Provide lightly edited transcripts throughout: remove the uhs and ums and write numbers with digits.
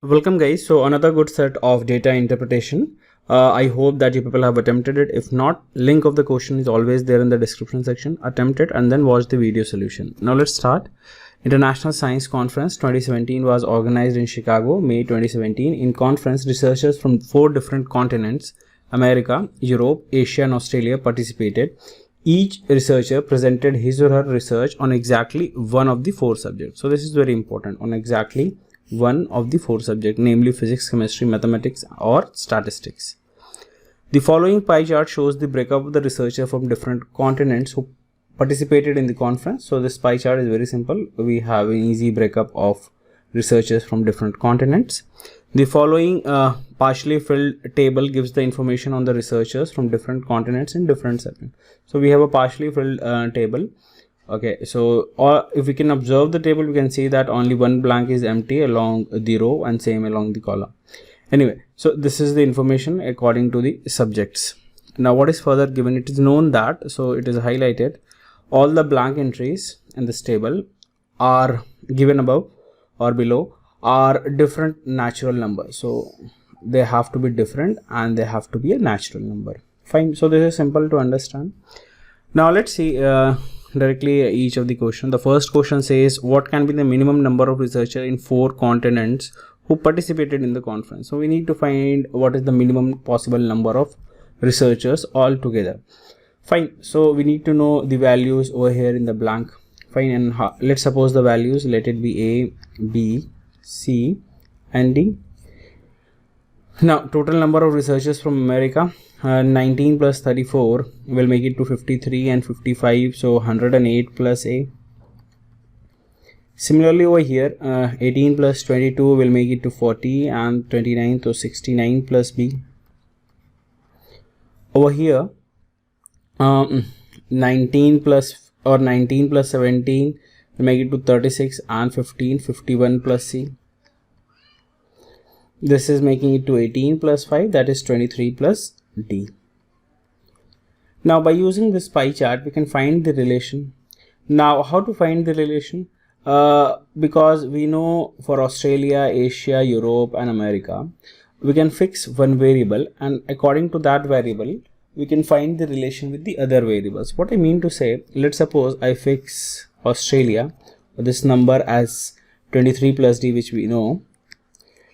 Welcome guys. So another good set of data interpretation. I hope that you people have attempted it. If not, link of the question is always there in the description section. Attempt it and then watch the video solution. Now let's start. International Science Conference 2017 was organized in Chicago, May 2017. In conference, researchers from 4 different continents, America, Europe, Asia and Australia participated. Each researcher presented his or her research on exactly one of the 4 subjects. So this is very important, on exactly one of the 4 subjects, namely physics, chemistry, mathematics or statistics. The following pie chart shows the breakup of the researcher from different continents who participated in the conference. So this pie chart is very simple. We have an easy breakup of researchers from different continents. The following partially filled table gives the information on the researchers from different continents in different segments. So we have a partially filled table. Okay, so if we can observe the table, we can see that only one blank is empty along the row and same along the column. Anyway, so this is the information according to the subjects. Now what is further given? It is known that, so it is highlighted, all the blank entries in this table are given above or below are different natural numbers. So they have to be different and they have to be a natural number. Fine. So this is simple to understand. Now let's see directly each of the question. The first question says, what can be the minimum number of researchers in 4 continents who participated in the conference? So we need to find what is the minimum possible number of researchers altogether. Fine. So we need to know the values over here in the blank. Fine. And let's suppose the values, let it be A, B, C and D. Now total number of researchers from America, 19 plus 34 will make it to 53 and 55, so 108 plus A. Similarly over here, 18 plus 22 will make it to 40 and 29, so 69 plus B. Over here, 19 plus 17 will make it to 36 and 15, 51 plus C. This is making it to 18 plus 5, that is 23 plus D. Now by using this pie chart, we can find the relation. Now how to find the relation? Because we know for Australia, Asia, Europe and America, we can fix one variable and according to that variable, we can find the relation with the other variables. What I mean to say, let's suppose I fix Australia, this number as 23 plus D, which we know.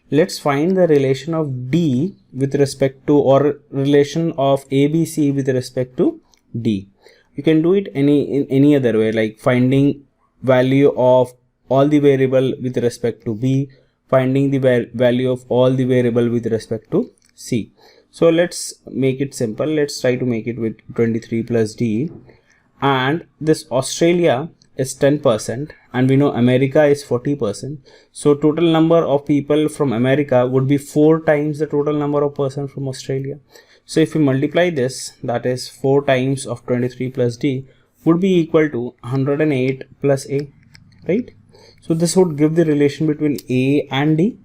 Let's find the relation of D with respect to, or relation of ABC with respect to D. You can do it in any other way, like finding value of all the variable with respect to B, finding the value of all the variable with respect to C. So let's make it simple. Let's try to make it with 23 plus D, and this Australia is 10% and we know America is 40%. So total number of people from America would be 4 times the total number of persons from Australia. So if we multiply this, that is 4 times of 23 plus D would be equal to 108 plus A, right? So this would give the relation between A and D.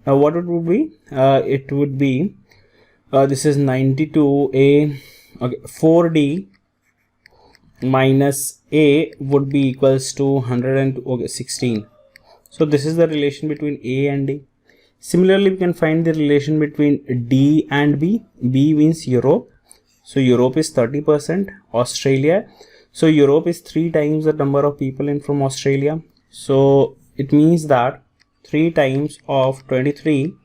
Now what it would be? It would be, this is 92A, okay, 4D minus A would be equals to 116. So this is the relation between A and D. Similarly, we can find the relation between D and B. B means Europe. So Europe is 30%. Australia. So Europe is 3 times the number of people in from Australia. So it means that 3 times of 23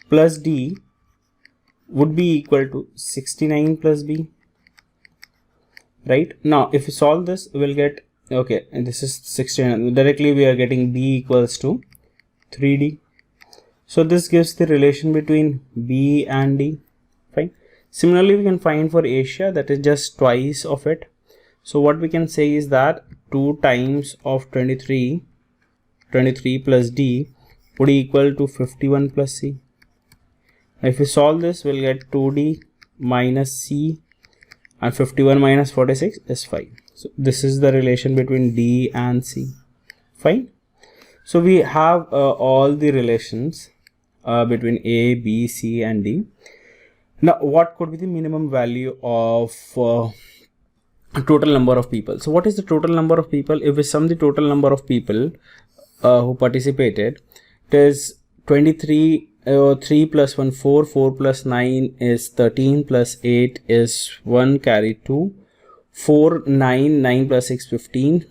plus D would be equal to 69 plus B. Right now, if we solve this, we'll get, okay, and this is 16. Directly we are getting B equals to 3D. So this gives the relation between B and D. Fine. Similarly, we can find for Asia, that is just twice of it. So what we can say is that 2 times of 23 plus D would equal to 51 plus C. If we solve this, we'll get 2D minus C. And 51 minus 46 is 5. So this is the relation between D and C. Fine. So we have all the relations between A, B, C and D. Now what could be the minimum value of total number of people? So what is the total number of people? If we sum the total number of people who participated, it is 23, 3 plus 1, 4, 4 plus 9 is 13, plus 8 is 1, carry 2, 4, 9, 9 plus 6, 15,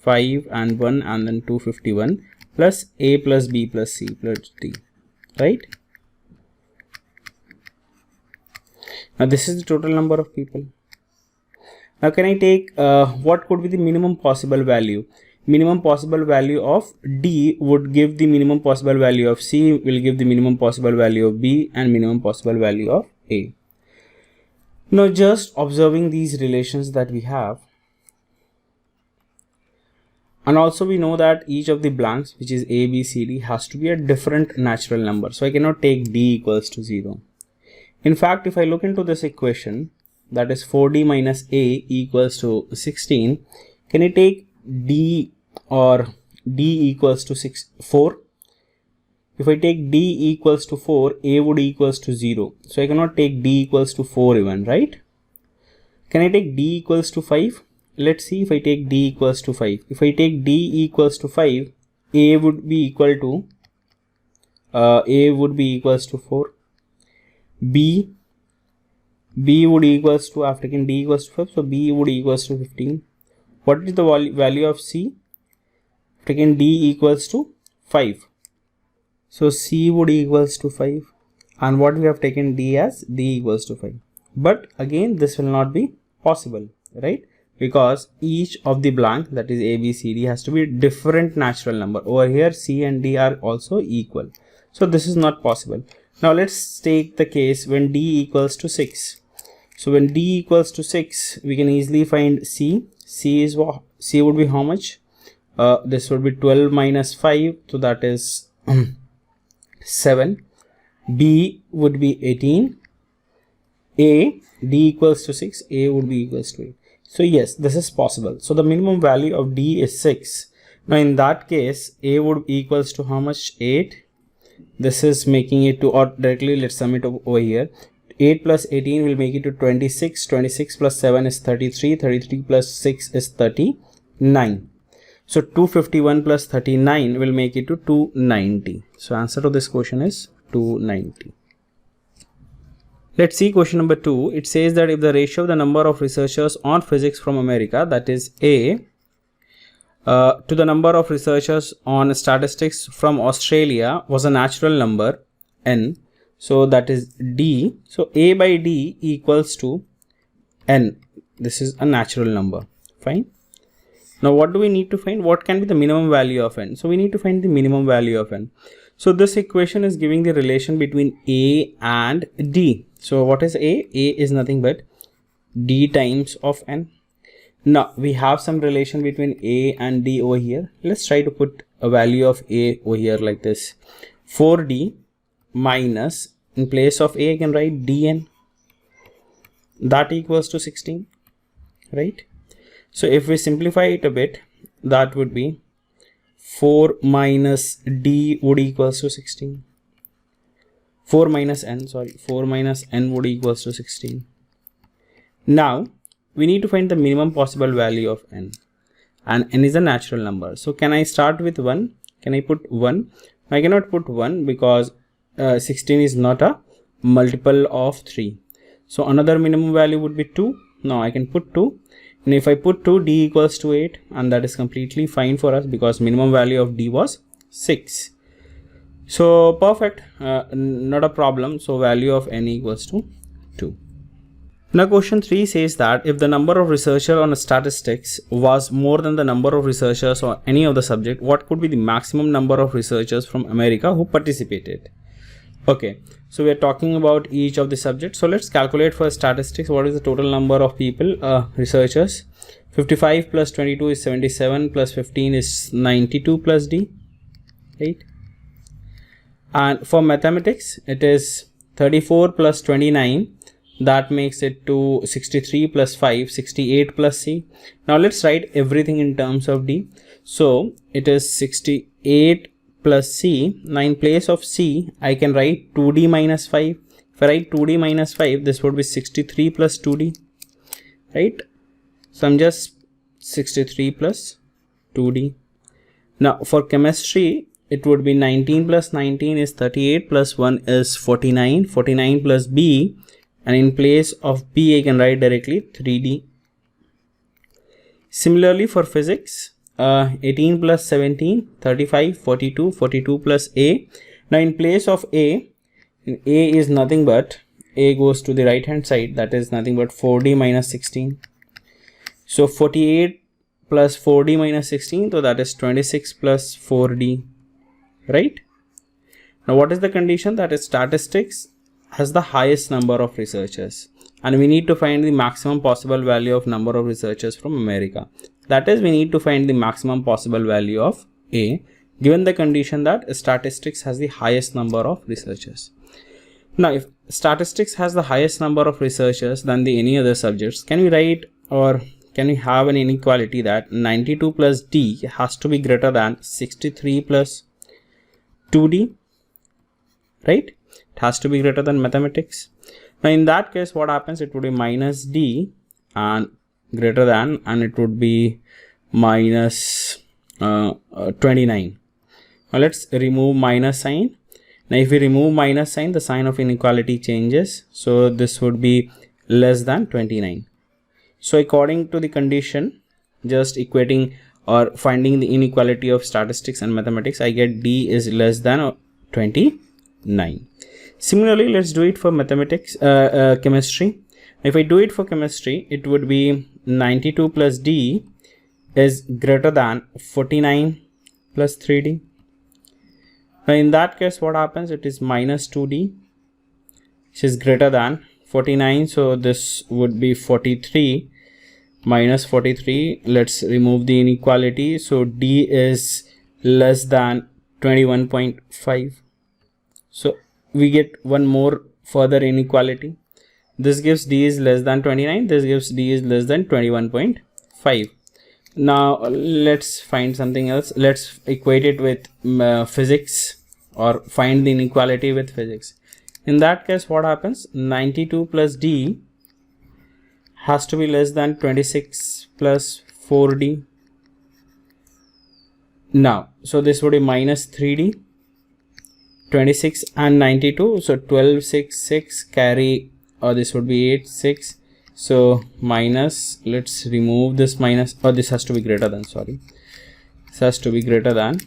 5 and 1 and then 251, plus A plus B plus C plus D, right? Now this is the total number of people. Now can I take what could be the minimum possible value? Minimum possible value of D would give the minimum possible value of C, will give the minimum possible value of B, and minimum possible value of A. Now just observing these relations that we have, and also we know that each of the blanks, which is A, B, C, D, has to be a different natural number. So I cannot take D equals to 0. In fact, if I look into this equation, that is 4D minus A equals to 16, can I take D or D equals to 4? If I take D equals to 4, A would equals to 0. So I cannot take D equals to 4 even, right? Can I take D equals to 5? Let's see if I take D equals to 5. If I take D equals to 5, A would be equal to equals to 4. B would equals to, after taking D equals to 5, so B would equals to 15. What is the value of C? Taken D equals to 5. So C would equals to 5. And what we have taken D as? D equals to 5. But again, this will not be possible, right? Because each of the blank, that is A, B, C, D, has to be a different natural number. Over here, C and D are also equal. So this is not possible. Now let's take the case when D equals to 6. So when D equals to 6, we can easily find C. C would be how much? This would be 12 minus 5, so that is 7. B would be 18. A, D equals to 6, A would be equals to 8. So yes, this is possible. So the minimum value of D is 6. Now in that case, A would equals to how much? 8. This is making it to, or directly let's sum it over here. 8 plus 18 will make it to 26. 26 plus 7 is 33. 33 plus 6 is 39. So 251 plus 39 will make it to 290. So answer to this question is 290. Let's see question number 2. It says that if the ratio of the number of researchers on physics from America, that is A, to the number of researchers on statistics from Australia was a natural number N. So that is D. So A by D equals to N. This is a natural number. Fine. Now what do we need to find? What can be the minimum value of N? So we need to find the minimum value of N. So this equation is giving the relation between A and D. So what is A? A is nothing but D times of N. Now we have some relation between A and D over here. Let's try to put a value of A over here like this. 4D minus, in place of A I can write Dn. That equals to 16, right? So if we simplify it a bit, that would be 4 minus D would equals to 16. 4 minus N would equals to 16. Now we need to find the minimum possible value of N, and N is a natural number. So can I start with 1? Can I put 1? I cannot put 1 because 16 is not a multiple of 3. So another minimum value would be 2. Now I can put 2. And if I put 2, D equals to 8, and that is completely fine for us because minimum value of D was 6. So perfect, not a problem. So value of N equals to 2. Now question 3 says that if the number of researchers on statistics was more than the number of researchers on any of the subject, what could be the maximum number of researchers from America who participated? Okay, so we are talking about each of the subjects. So let's calculate for statistics. What is the total number of people, researchers? 55 plus 22 is 77 plus 15 is 92 plus D, right? And for mathematics, it is 34 plus 29. That makes it to 63 plus 5, 68 plus C. Now let's write everything in terms of D. So it is 68 plus C. Now in place of C, I can write 2D minus 5. If I write 2D minus 5, this would be 63 plus 2D, right? So I'm just 63 plus 2D. Now for chemistry, it would be 19 plus 19 is 38 plus 1 is 49, 49 plus B, and in place of B I can write directly 3D. Similarly for physics, 18 plus 17, 35, 42, 42 plus A. Now in place of A is nothing but, A goes to the right hand side, that is nothing but 4D minus 16. So 48 plus 4D minus 16, so that is 26 plus 4D, right? Now what is the condition? That is statistics has the highest number of researchers, and we need to find the maximum possible value of number of researchers from America. That is, we need to find the maximum possible value of A, given the condition that statistics has the highest number of researchers. Now if statistics has the highest number of researchers than the any other subjects, can we write, or can we have an inequality that 92 plus D has to be greater than 63 plus 2D, right? It has to be greater than mathematics. Now in that case, what happens? It would be minus D and greater than, and it would be minus 29. Now let's remove minus sign. Now if we remove minus sign, the sign of inequality changes. So this would be less than 29. So according to the condition, just equating or finding the inequality of statistics and mathematics, I get D is less than 29. Similarly, let's do it for mathematics, chemistry. If I do it for chemistry, it would be 92 plus D is greater than 49 plus 3D. Now in that case, what happens? It is minus 2D, which is greater than 49. So this would be 43 minus 43. Let's remove the inequality. So D is less than 21.5. So we get one more further inequality. This gives D is less than 29. This gives D is less than 21.5. Now let's find something else. Let's equate it with physics, or find the inequality with physics. In that case, what happens? 92 plus D has to be less than 26 plus 4D. Now, so this would be minus 3D, 26 and 92. So 12, 6, 6 carry, or this would be 8, 6. So minus, let's remove this minus, or this has to be greater than, sorry. This has to be greater than.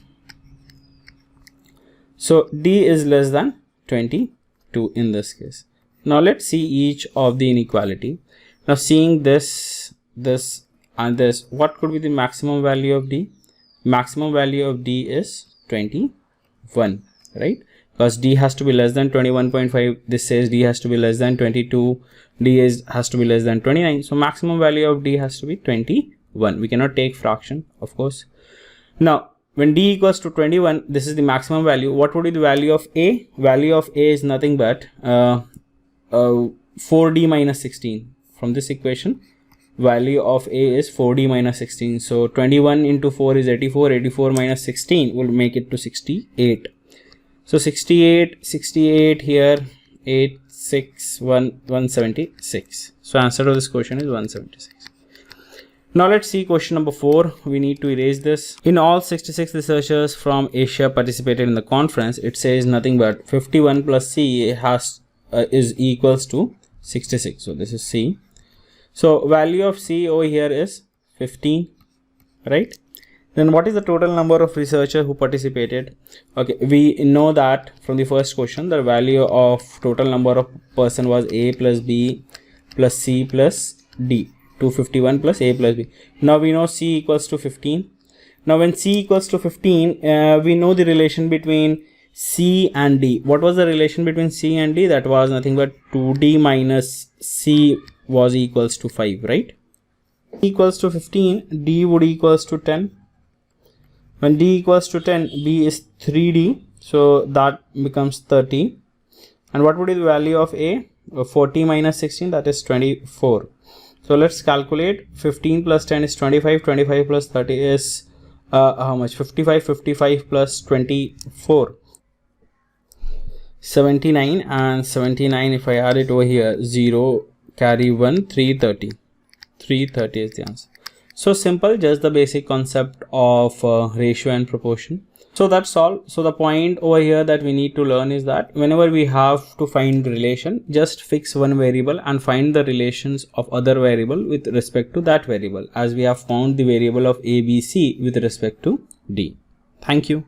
So D is less than 22 in this case. Now let's see each of the inequality. Now seeing this, this and this, what could be the maximum value of D? Maximum value of D is 21, right? Because D has to be less than 21.5. This says D has to be less than 22. D has to be less than 29. So maximum value of D has to be 21. We cannot take fraction, of course. Now, when D equals to 21, this is the maximum value. What would be the value of A? Value of A is nothing but 4D minus 16. From this equation, value of A is 4D minus 16. So 21 into 4 is 84. 84 minus 16 will make it to 68. So 68 here, 8, 6, 176. So answer to this question is 176. Now let's see question number 4. We need to erase this. In all 66 researchers from Asia participated in the conference, it says nothing but 51 plus C is equals to 66. So this is C. So value of C over here is 15, right? Then what is the total number of researchers who participated? Okay, we know that from the first question, the value of total number of person was A plus B plus C plus D. 251 plus A plus B. Now we know C equals to 15. Now when C equals to 15, we know the relation between C and D. What was the relation between C and D? That was nothing but 2D minus C was equals to 5, right? Equals to 15, D would equals to 10. When D equals to 10, B is 3D, so that becomes 30. And what would be the value of A? 40 minus 16, that is 24. So let's calculate. 15 plus 10 is 25, 25 plus 30 is how much? 55, 55 plus 24. 79, and 79, if I add it over here, 0, carry 1, 330. 330 is the answer. So simple, just the basic concept of ratio and proportion. So that's all. So the point over here that we need to learn is that whenever we have to find relation, just fix one variable and find the relations of other variable with respect to that variable, as we have found the variable of a, b, c with respect to d. Thank you.